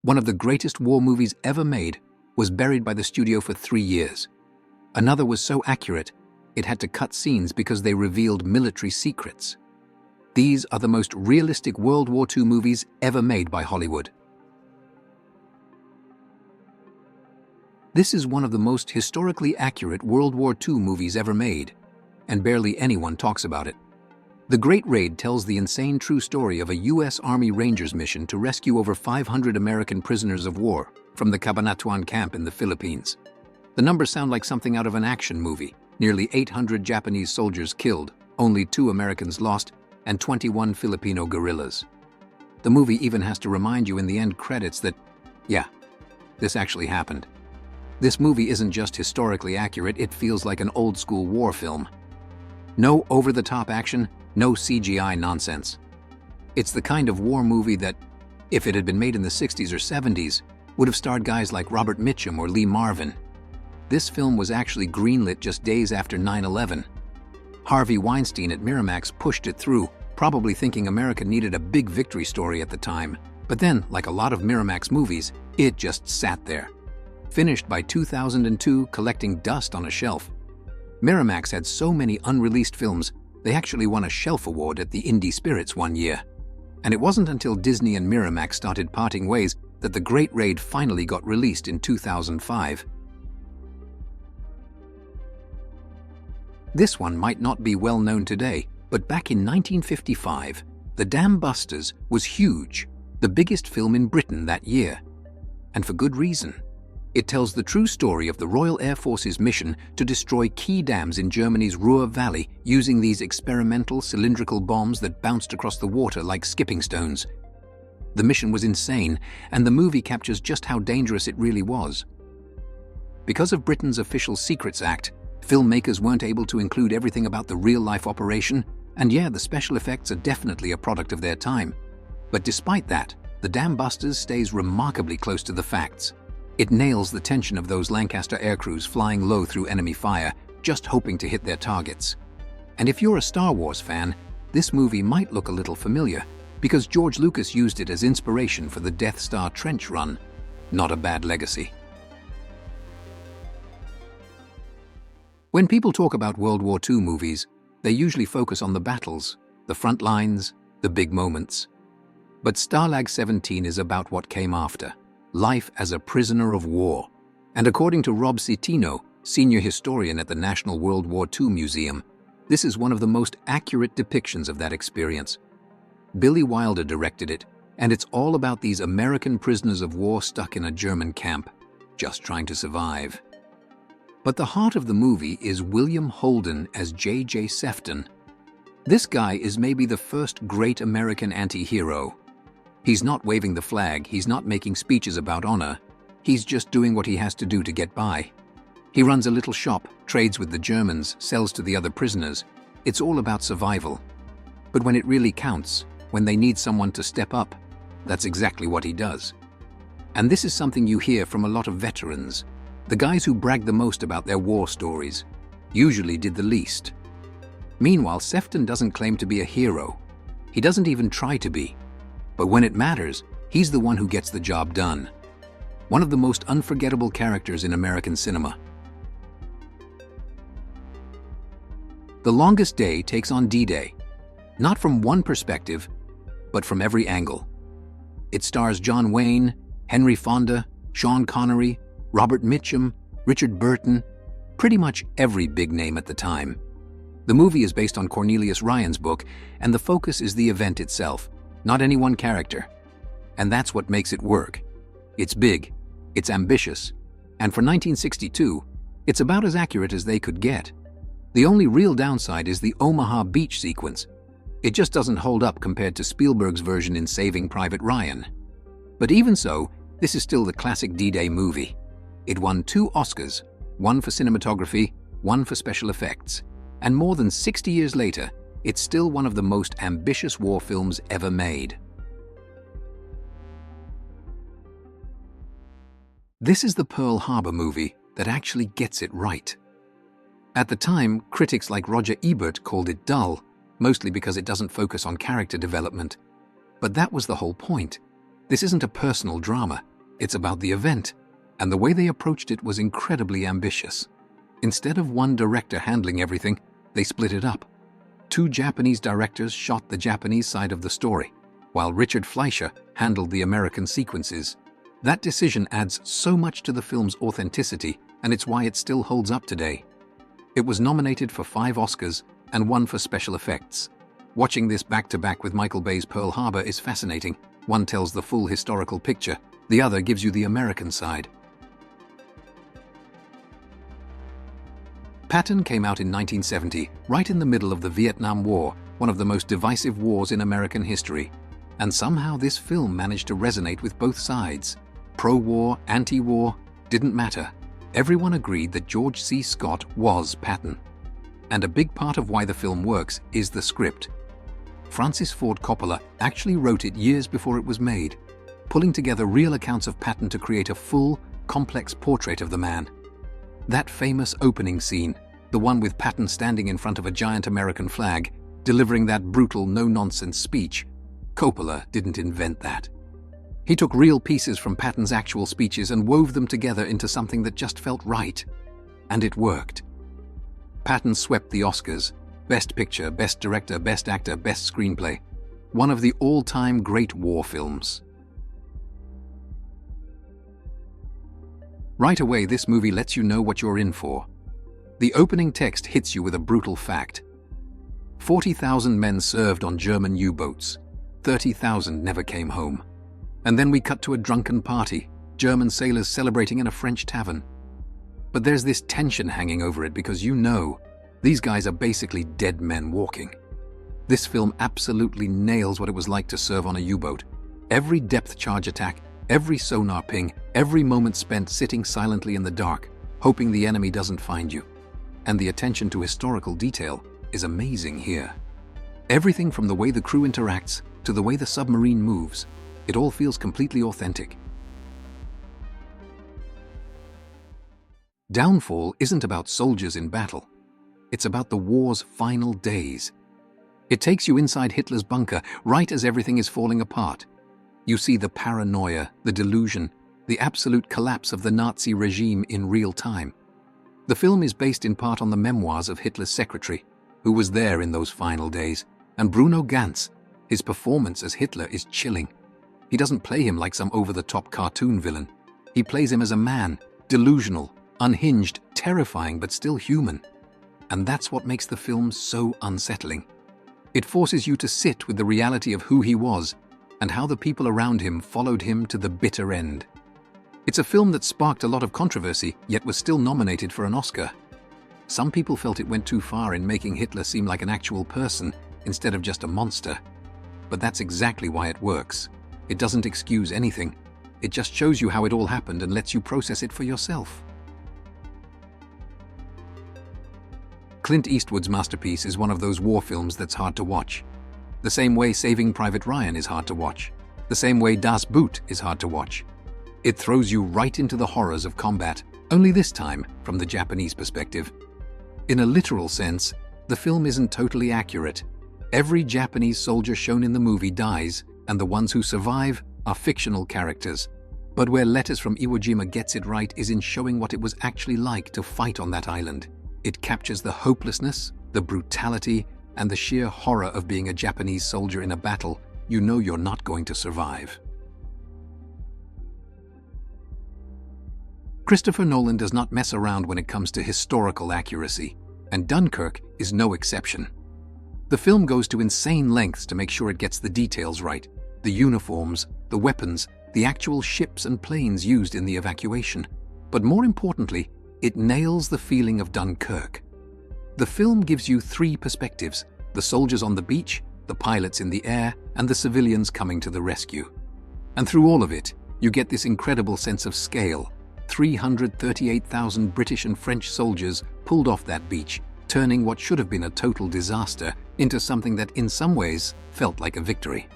One of the greatest war movies ever made was buried by the studio for 3 years. Another was so accurate, it had to cut scenes because they revealed military secrets. These are the most realistic World War II movies ever made by Hollywood. This is one of the most historically accurate World War II movies ever made, and barely anyone talks about it. The Great Raid tells the insane true story of a U.S. Army Rangers mission to rescue over 500 American prisoners of war from the Cabanatuan camp in the Philippines. The numbers sound like something out of an action movie. Nearly 800 Japanese soldiers killed, only 2 Americans lost, and 21 Filipino guerrillas. The movie even has to remind you in the end credits that, yeah, this actually happened. This movie isn't just historically accurate, it feels like an old-school war film. No over-the-top action, no CGI nonsense. It's the kind of war movie that, if it had been made in the 60s or 70s, would have starred guys like Robert Mitchum or Lee Marvin. This film was actually greenlit just days after 9/11. Harvey Weinstein at Miramax pushed it through, probably thinking America needed a big victory story at the time. But then, like a lot of Miramax movies, it just sat there. Finished by 2002, collecting dust on a shelf. Miramax had so many unreleased films, they actually won a Shelf Award at the Indie Spirits one year. And it wasn't until Disney and Miramax started parting ways that The Great Raid finally got released in 2005. This one might not be well known today, but back in 1955, The Dam Busters was huge, the biggest film in Britain that year. And for good reason. It tells the true story of the Royal Air Force's mission to destroy key dams in Germany's Ruhr Valley using these experimental cylindrical bombs that bounced across the water like skipping stones. The mission was insane, and the movie captures just how dangerous it really was. Because of Britain's Official Secrets Act, filmmakers weren't able to include everything about the real-life operation, and yeah, the special effects are definitely a product of their time. But despite that, The Dam Busters stays remarkably close to the facts. It nails the tension of those Lancaster aircrews flying low through enemy fire, just hoping to hit their targets. And if you're a Star Wars fan, this movie might look a little familiar, because George Lucas used it as inspiration for the Death Star trench run. Not a bad legacy. When people talk about World War II movies, they usually focus on the battles, the front lines, the big moments. But Stalag 17 is about what came after. Life as a prisoner of war. And according to Rob Citino, senior historian at the National World War II Museum, this is one of the most accurate depictions of that experience. Billy Wilder directed it, and it's all about these American prisoners of war stuck in a German camp, just trying to survive. But the heart of the movie is William Holden as J.J. Sefton. This guy is maybe the first great American anti-hero. He's not waving the flag, he's not making speeches about honor. He's just doing what he has to do to get by. He runs a little shop, trades with the Germans, sells to the other prisoners. It's all about survival. But when it really counts, when they need someone to step up, that's exactly what he does. And this is something you hear from a lot of veterans. The guys who brag the most about their war stories usually did the least. Meanwhile, Sefton doesn't claim to be a hero. He doesn't even try to be. But when it matters, he's the one who gets the job done. One of the most unforgettable characters in American cinema. The Longest Day takes on D-Day, not from one perspective, but from every angle. It stars John Wayne, Henry Fonda, Sean Connery, Robert Mitchum, Richard Burton, pretty much every big name at the time. The movie is based on Cornelius Ryan's book, and the focus is the event itself, not any one character. And that's what makes it work. It's big, it's ambitious, and for 1962, it's about as accurate as they could get. The only real downside is the Omaha Beach sequence. It just doesn't hold up compared to Spielberg's version in Saving Private Ryan. But even so, this is still the classic D-Day movie. It won 2 Oscars, one for cinematography, one for special effects. And more than 60 years later, it's still one of the most ambitious war films ever made. This is the Pearl Harbor movie that actually gets it right. At the time, critics like Roger Ebert called it dull, mostly because it doesn't focus on character development. But that was the whole point. This isn't a personal drama, It's about the event, and the way they approached it was incredibly ambitious. Instead of one director handling everything, they split it up. 2 Japanese directors shot the Japanese side of the story, while Richard Fleischer handled the American sequences. That decision adds so much to the film's authenticity, and it's why it still holds up today. It was nominated for 5 Oscars and 1 for special effects. Watching this back-to-back with Michael Bay's Pearl Harbor is fascinating. One tells the full historical picture, the other gives you the American side. Patton came out in 1970, right in the middle of the Vietnam War, one of the most divisive wars in American history. And somehow this film managed to resonate with both sides. Pro-war, anti-war, didn't matter. Everyone agreed that George C. Scott was Patton. And a big part of why the film works is the script. Francis Ford Coppola actually wrote it years before it was made, pulling together real accounts of Patton to create a full, complex portrait of the man. That famous opening scene, the one with Patton standing in front of a giant American flag, delivering that brutal, no-nonsense speech, Coppola didn't invent that. He took real pieces from Patton's actual speeches and wove them together into something that just felt right. And it worked. Patton swept the Oscars: Best Picture, Best Director, Best Actor, Best Screenplay. One of the all-time great war films. Right away, this movie lets you know what you're in for. The opening text hits you with a brutal fact. 40,000 men served on German U-boats. 30,000 never came home. And then we cut to a drunken party, German sailors celebrating in a French tavern. But there's this tension hanging over it because you know, these guys are basically dead men walking. This film absolutely nails what it was like to serve on a U-boat. Every depth charge attack, every sonar ping, every moment spent sitting silently in the dark, hoping the enemy doesn't find you. And the attention to historical detail is amazing here. Everything from the way the crew interacts to the way the submarine moves, it all feels completely authentic. Downfall isn't about soldiers in battle. It's about the war's final days. It takes you inside Hitler's bunker right as everything is falling apart. You see the paranoia, the delusion, the absolute collapse of the Nazi regime in real time. The film is based in part on the memoirs of Hitler's secretary, who was there in those final days, and Bruno Ganz. His performance as Hitler is chilling. He doesn't play him like some over-the-top cartoon villain. He plays him as a man, delusional, unhinged, terrifying, but still human. And that's what makes the film so unsettling. It forces you to sit with the reality of who he was and how the people around him followed him to the bitter end. It's a film that sparked a lot of controversy, yet was still nominated for an Oscar. Some people felt it went too far in making Hitler seem like an actual person instead of just a monster. But that's exactly why it works. It doesn't excuse anything. It just shows you how it all happened and lets you process it for yourself. Clint Eastwood's masterpiece is one of those war films that's hard to watch. The same way Saving Private Ryan is hard to watch. The same way Das Boot is hard to watch. It throws you right into the horrors of combat, only this time from the Japanese perspective. In a literal sense, the film isn't totally accurate. Every Japanese soldier shown in the movie dies, and the ones who survive are fictional characters. But where Letters from Iwo Jima gets it right is in showing what it was actually like to fight on that island. It captures the hopelessness, the brutality, and the sheer horror of being a Japanese soldier in a battle you know you're not going to survive. Christopher Nolan does not mess around when it comes to historical accuracy, and Dunkirk is no exception. The film goes to insane lengths to make sure it gets the details right, the uniforms, the weapons, the actual ships and planes used in the evacuation. But more importantly, it nails the feeling of Dunkirk. The film gives you 3 perspectives: the soldiers on the beach, the pilots in the air, and the civilians coming to the rescue. And through all of it, you get this incredible sense of scale. 338,000 British and French soldiers pulled off that beach, turning what should have been a total disaster into something that in some ways felt like a victory.